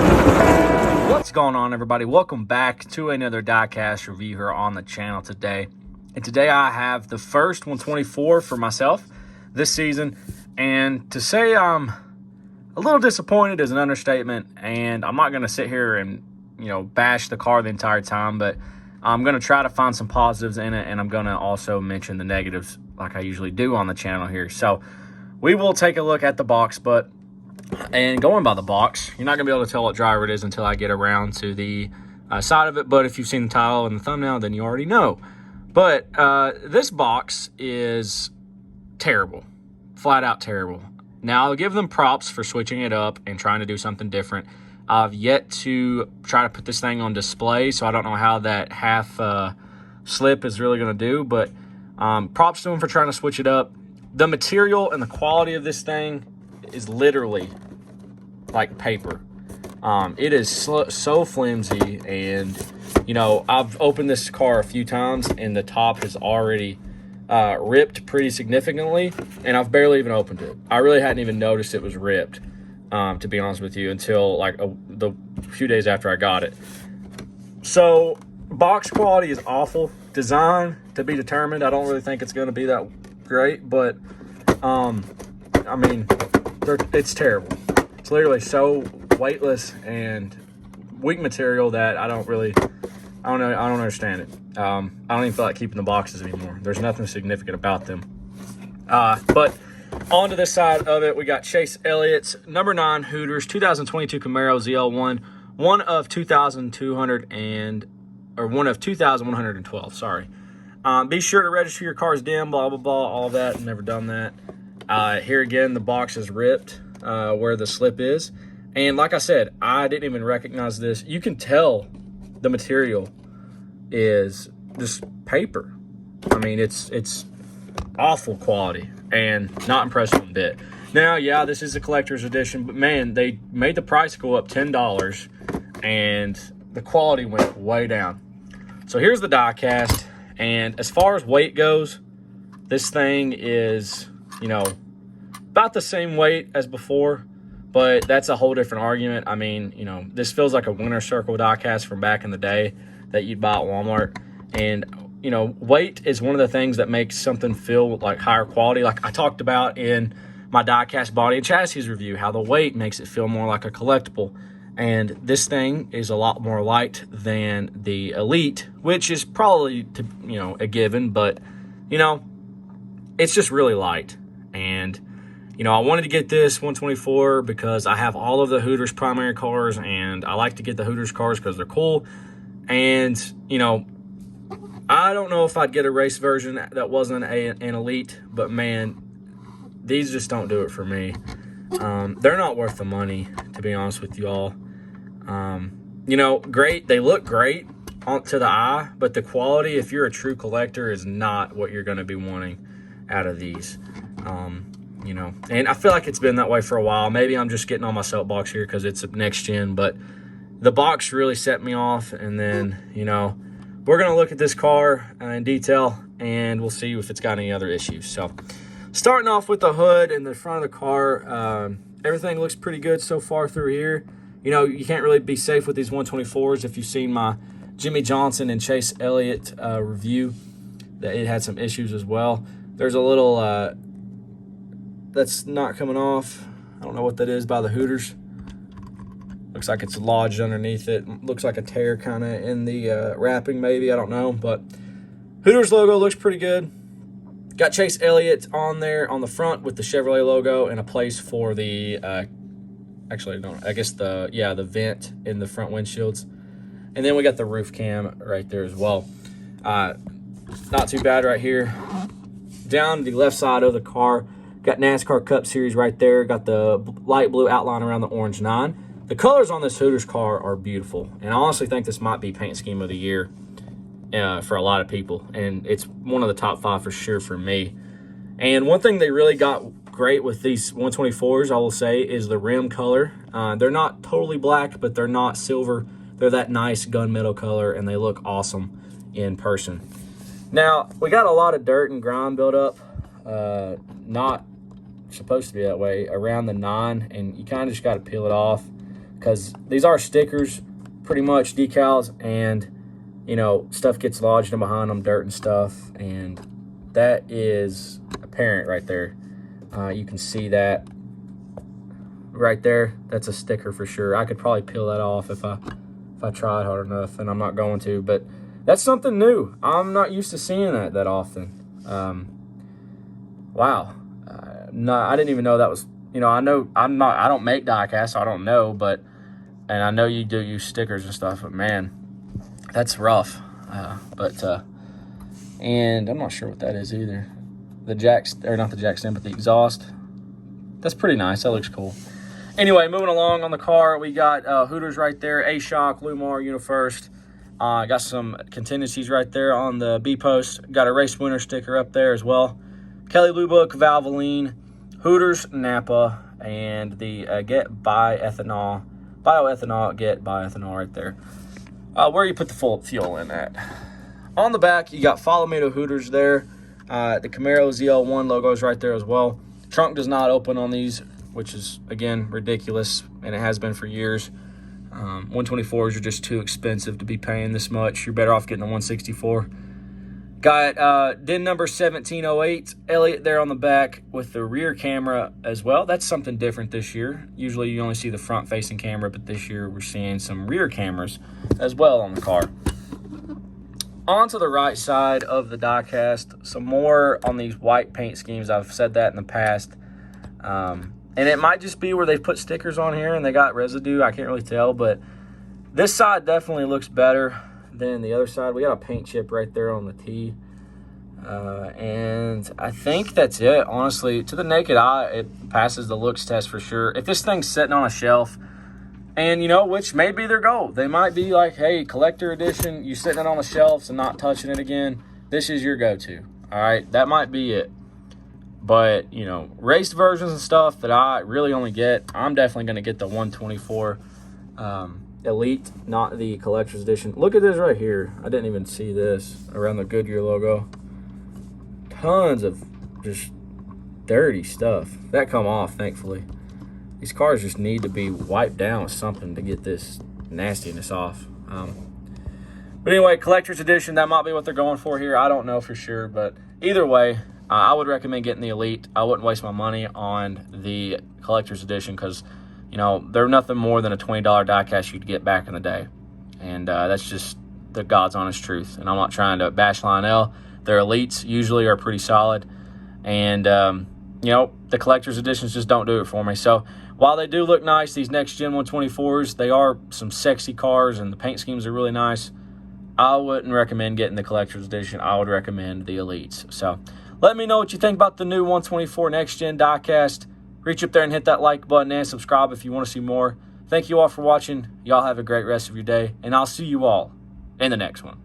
What's going on, everybody? Welcome back to another Diecast review here on the channel today. And today I have the first 124 for myself this season. And to say I'm a little disappointed is an understatement. And I'm not going to sit here and, bash the car the entire time. But I'm going to try to find some positives in it. And I'm going to also mention the negatives like I usually do on the channel here. So we will take a look at the box. And going by the box, you're not going to be able to tell what driver it is until I get around to the side of it. But if you've seen the title and the thumbnail, then you already know. But this box is terrible, flat out terrible. Now, I'll give them props for switching it up and trying to do something different. I've yet to try to put this thing on display, so I don't know how that half slip is really going to do. But props to them for trying to switch it up. The material and the quality of this thing is literally like paper. It is so flimsy, and I've opened this car a few times and the top has already ripped pretty significantly, and I've barely even opened it. I really hadn't even noticed it was ripped, to be honest with you, until like the few days after I got it. So box quality is awful. Design to be determined. I don't really think it's going to be that great, but it's terrible. It's literally so weightless and weak material that I don't understand it. I don't even feel like keeping the boxes anymore. There's nothing significant about them. But on to this side of it, we got Chase Elliott's number 9 Hooters 2022 Camaro ZL1, one of 2,112. Sorry. Be sure to register your car's DIM, blah blah blah, all of that. Never done that. Here again, the box is ripped where the slip is. And like I said, I didn't even recognize this. You can tell the material is just paper. I mean, it's awful quality and not impressed one bit. Now, yeah, this is a collector's edition, but man, they made the price go up $10 and the quality went way down. So here's the diecast. And as far as weight goes, this thing is, about the same weight as before, but that's a whole different argument. I mean, this feels like a winner circle diecast from back in the day that you'd buy at Walmart. And, weight is one of the things that makes something feel like higher quality. Like I talked about in my diecast body and chassis review, how the weight makes it feel more like a collectible. And this thing is a lot more light than the Elite, which is probably, a given, but, it's just really light. And, I wanted to get this 124 because I have all of the Hooters primary cars, and I like to get the Hooters cars because they're cool. And, I don't know if I'd get a race version that wasn't an Elite, but man, these just don't do it for me. They're not worth the money, to be honest with you all. Great. They look great to the eye, but the quality, if you're a true collector, is not what you're going to be wanting out of these. And I feel like it's been that way for a while. Maybe I'm just getting on my soapbox here because it's next gen, but the box really set me off. And then, we're going to look at this car in detail and we'll see if it's got any other issues. So starting off with the hood and the front of the car, everything looks pretty good so far through here. You can't really be safe with these 124s. If you've seen my Jimmy Johnson and Chase Elliott review, that it had some issues as well. There's a little that's not coming off. I don't know what that is by the Hooters. Looks like it's lodged underneath it. Looks like a tear kind of in the wrapping maybe. I don't know. But Hooters logo looks pretty good. Got Chase Elliott on there on the front with the Chevrolet logo and a place for the the vent in the front windshields. And then we got the roof cam right there as well. Not too bad right here. Down the left side of the car, got NASCAR Cup Series right there. Got the light blue outline around the orange 9. The colors on this Hooters car are beautiful. And I honestly think this might be paint scheme of the year for a lot of people. And it's one of the top 5 for sure for me. And one thing they really got great with these 124s, I will say, is the rim color. They're not totally black, but they're not silver. They're that nice gunmetal color, and they look awesome in person. Now, we got a lot of dirt and grime built up. Not supposed to be that way, around the 9, and you kind of just got to peel it off. because these are stickers, pretty much decals, and stuff gets lodged in behind them, dirt and stuff, and that is apparent right there. You can see that right there. That's a sticker for sure. I could probably peel that off if I tried hard enough, and I'm not going to, but that's something new. I'm not used to seeing that often. Wow. No, I didn't even know that was, I know I don't make diecast, so I don't know, and I know you do use stickers and stuff, but man, that's rough. And I'm not sure what that is either. The not the jack stand, but the exhaust. That's pretty nice. That looks cool. Anyway, moving along on the car, we got Hooters right there, A-Shock, Lumar, UniFirst. Got some contingencies right there on the B-post. Got a race winner sticker up there as well. Kelly Blue Book, Valvoline, Hooters, Napa, and the Get Bioethanol Get Bioethanol right there. Where you put the full fuel in at. On the back, you got Follow Me to Hooters there. The Camaro ZL1 logo is right there as well. Trunk does not open on these, which is, again, ridiculous, and it has been for years. 124s are just too expensive to be paying this much. You're better off getting a 164. Got DIN number 1708, Elliott there on the back with the rear camera as well. That's something different this year. Usually you only see the front-facing camera, but this year we're seeing some rear cameras as well on the car. On to the right side of the diecast, some more on these white paint schemes. I've said that in the past. And it might just be where they put stickers on here and they got residue. I can't really tell, but this side definitely looks better than the other side. We got a paint chip right there on the T. And I think that's it. Honestly, to the naked eye, it passes the looks test for sure. If this thing's sitting on a shelf, and which may be their goal. They might be like, hey, collector edition, you sitting it on the shelves and not touching it again. This is your go-to. All right, that might be it. But, raced versions and stuff that I really only get, I'm definitely going to get the 124 Elite, not the collector's edition. Look at this right here. I didn't even see this around the Goodyear logo. Tons of just dirty stuff. That come off, thankfully. These cars just need to be wiped down with something to get this nastiness off. But anyway, collector's edition, that might be what they're going for here. I don't know for sure, but either way, I would recommend getting the Elite. I wouldn't waste my money on the collector's edition because, they're nothing more than a $20 diecast you'd get back in the day. And that's just the God's honest truth. And I'm not trying to bash Lionel. Their Elites usually are pretty solid. And, the collector's editions just don't do it for me. So while they do look nice, these next-gen 124s, they are some sexy cars, and the paint schemes are really nice. I wouldn't recommend getting the collector's edition. I would recommend the Elites. So let me know what you think about the new 124 next-gen diecast. Reach up there and hit that like button and subscribe if you want to see more. Thank you all for watching. Y'all have a great rest of your day, and I'll see you all in the next one.